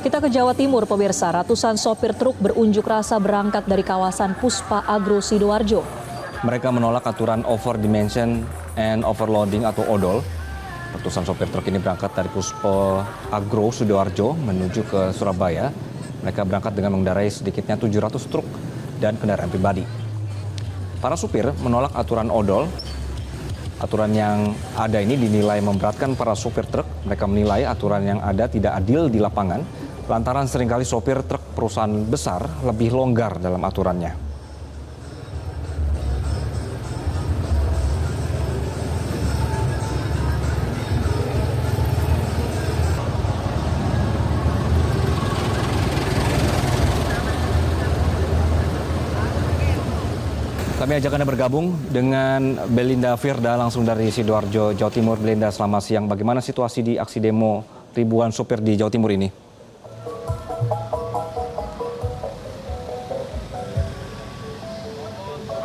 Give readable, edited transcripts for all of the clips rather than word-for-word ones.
Kita ke Jawa Timur, pemirsa. Ratusan sopir truk berunjuk rasa berangkat dari kawasan Puspa Agro Sidoarjo. Mereka menolak aturan over dimension and overloading atau ODOL. Ratusan sopir truk ini berangkat dari Puspa Agro Sidoarjo menuju ke Surabaya. Mereka berangkat dengan mengendarai sedikitnya 700 truk dan kendaraan pribadi. Para supir menolak aturan ODOL. Aturan yang ada ini dinilai memberatkan para supir truk. Mereka menilai aturan yang ada tidak adil di lapangan, lantaran seringkali sopir truk perusahaan besar lebih longgar dalam aturannya. Kami ajak Anda bergabung dengan Belinda Firda langsung dari Sidoarjo, Jawa Timur. Belinda, selamat siang. Bagaimana situasi di aksi demo ribuan sopir di Jawa Timur ini?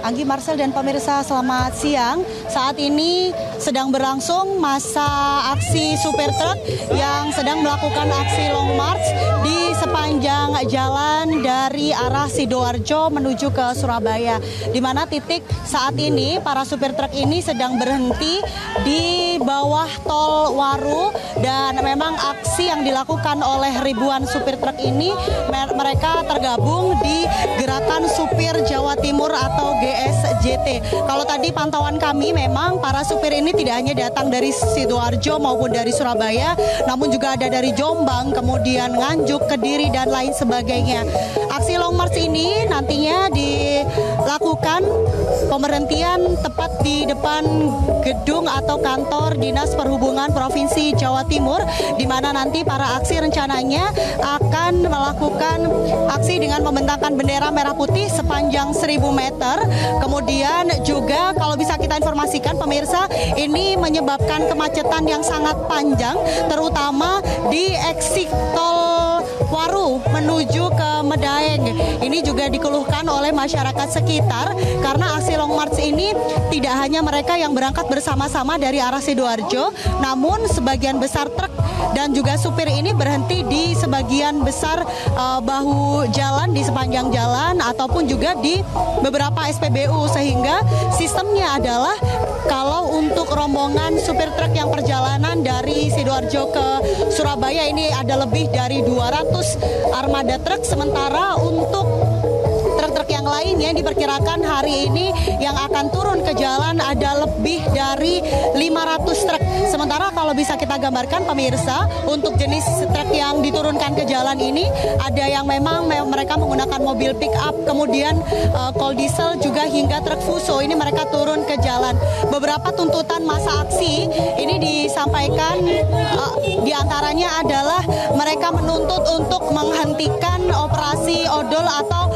Anggi, Marcel, dan pemirsa, selamat siang. Saat ini sedang berlangsung masa aksi supir truk yang sedang melakukan aksi long march di sepanjang jalan dari arah Sidoarjo menuju ke Surabaya. Di mana titik saat ini para supir truk ini sedang berhenti di bawah tol Waru, dan memang aksi yang dilakukan oleh ribuan supir truk ini mereka tergabung di Gerakan Supir Jawa Timur atau GSJT. Kalau tadi pantauan kami, memang para supir ini tidak hanya datang dari Sidoarjo maupun dari Surabaya, namun juga ada dari Jombang, kemudian Nganjuk, Kediri, dan lain sebagainya. Aksi long march ini nantinya dilakukan pemberhentian tepat di depan gedung atau kantor Dinas Perhubungan Provinsi Jawa Timur, di mana nanti para aksi rencananya akan melakukan aksi dengan membentangkan bendera merah putih sepanjang 1000 meter. Kemudian juga kalau bisa kita informasikan pemirsa, ini menyebabkan kemacetan yang sangat panjang, terutama di exit tol Waru menuju ke Medaeng. Ini juga dikeluhkan oleh masyarakat sekitar karena aksi long march ini tidak hanya mereka yang berangkat bersama-sama dari arah Sidoarjo, namun sebagian besar truk dan juga supir ini berhenti di sebagian besar bahu jalan di sepanjang jalan ataupun juga di beberapa SPBU, sehingga sistemnya adalah kalau untuk rombongan supir truk yang perjalanan dari Sidoarjo ke Surabaya ini ada lebih dari 200 armada truk, sementara untuk truk-truk yang lainnya diperkirakan hari ini yang akan turun ke jalan ada lebih dari 500 truk. Sementara kalau bisa kita gambarkan pemirsa, untuk jenis truk yang diturunkan ke jalan ini ada yang memang mereka menggunakan mobil pick up, kemudian kol diesel juga hingga truk fuso ini mereka turun ke jalan. Beberapa tuntutan masa aksi ini disampaikan diantaranya adalah mereka menuntut untuk menghentikan operasi odol atau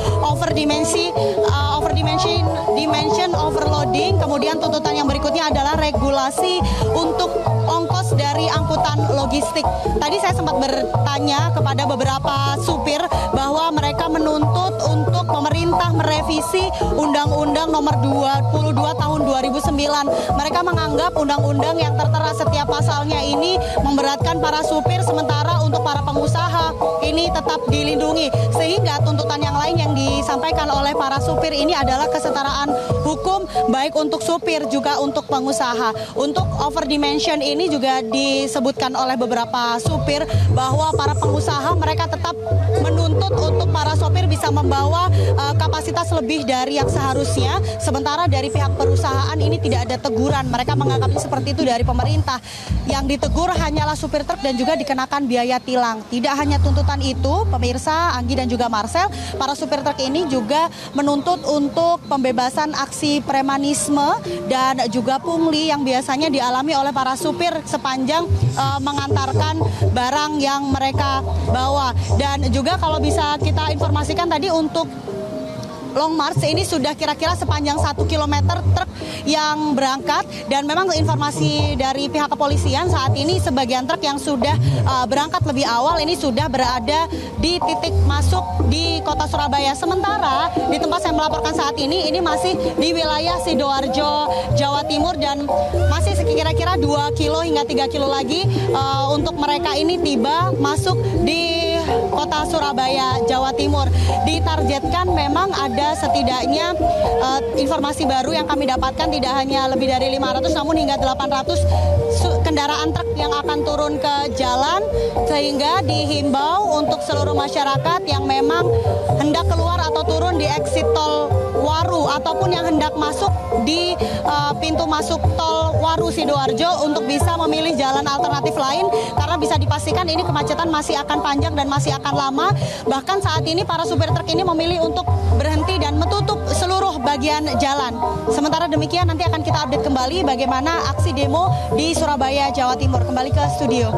dimension overloading. Kemudian tuntutan yang berikutnya adalah regulasi untuk ongkos dari angkutan logistik. Tadi saya sempat bertanya kepada beberapa supir bahwa mereka menuntut untuk pemerintah merevisi Undang-Undang Nomor 22 Tahun 2009. Mereka menganggap undang-undang yang tertera setiap pasalnya ini memberatkan para supir, sementara untuk para pengusaha ini tetap dilindungi. Sehingga tuntutan yang lain yang disampaikan oleh para supir ini adalah kesetaraan hukum baik untuk supir juga untuk pengusaha. Untuk overdimension ini juga disebutkan oleh beberapa supir bahwa para pengusaha mereka tetap menuntut untuk para sopir bisa membawa kapasitas lebih dari yang seharusnya, sementara dari pihak perusahaan ini tidak ada teguran. Mereka menganggapnya seperti itu dari pemerintah. Yang ditegur hanyalah supir truk dan juga dikenakan biaya tilang. Tidak hanya tuntutan itu, pemirsa, Anggi dan juga Marcel, para supir truk ini juga menuntut untuk pembebasan aksi premanisme dan juga pungli yang biasanya dialami oleh para supir sepanjang mengantarkan barang yang mereka bawa. Dan juga kalau bisa kita informasikan tadi untuk long march ini sudah kira-kira sepanjang 1 kilometer truk yang berangkat, dan memang informasi dari pihak kepolisian saat ini sebagian truk yang sudah berangkat lebih awal ini sudah berada di titik masuk di kota Surabaya. Sementara di tempat saya melaporkan saat ini masih di wilayah Sidoarjo, Jawa Timur, dan masih kira-kira 2 kilo hingga 3 kilo lagi untuk mereka ini tiba masuk di kota Surabaya, Jawa Timur. Ditargetkan memang ada setidaknya informasi baru yang kami dapatkan tidak hanya lebih dari 500 namun hingga 800 kendaraan truk yang akan turun ke jalan, sehingga dihimbau untuk seluruh masyarakat yang memang hendak keluar atau turun di exit tol Waru ataupun yang hendak masuk di pintu masuk tol Waru Sidoarjo untuk bisa memilih jalan alternatif lain, karena bisa dipastikan ini kemacetan masih akan panjang dan masih akan lama. Bahkan saat ini para supir truk ini memilih untuk berhenti dan menutup seluruh bagian jalan. Sementara demikian nanti akan kita update kembali bagaimana aksi demo di Surabaya, Jawa Timur. Kembali ke studio.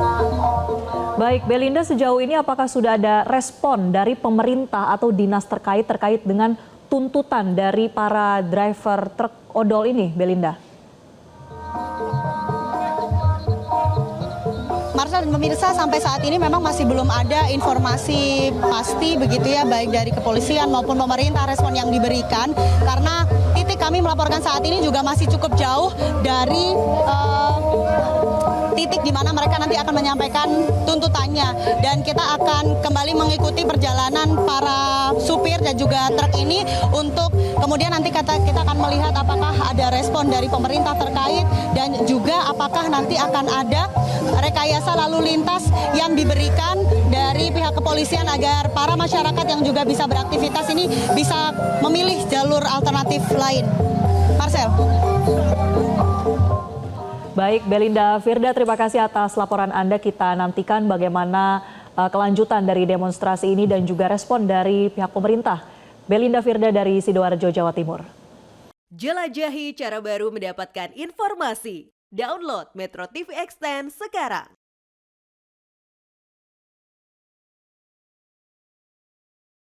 Baik, Belinda, sejauh ini apakah sudah ada respon dari pemerintah atau dinas terkait dengan tuntutan dari para driver truk odol ini, Belinda? Marsha dan pemirsa, sampai saat ini memang masih belum ada informasi pasti begitu ya, baik dari kepolisian maupun pemerintah respon yang diberikan, karena titik kami melaporkan saat ini juga masih cukup jauh dari titik di mana mereka nanti akan menyampaikan tuntutannya, dan kita akan kembali mengikuti perjalanan para supir dan juga truk ini untuk kemudian nanti kita akan melihat apakah ada respon dari pemerintah terkait dan juga apakah nanti akan ada rekayasa lalu lintas yang diberikan dari pihak kepolisian agar para masyarakat yang juga bisa beraktivitas ini bisa memilih jalur alternatif lain. Marcel. Baik, Belinda Firda, terima kasih atas laporan Anda. Kita nantikan bagaimana kelanjutan dari demonstrasi ini dan juga respon dari pihak pemerintah. Belinda Firda dari Sidoarjo, Jawa Timur. Jelajahi cara baru mendapatkan informasi. Download Metro TV Extend sekarang.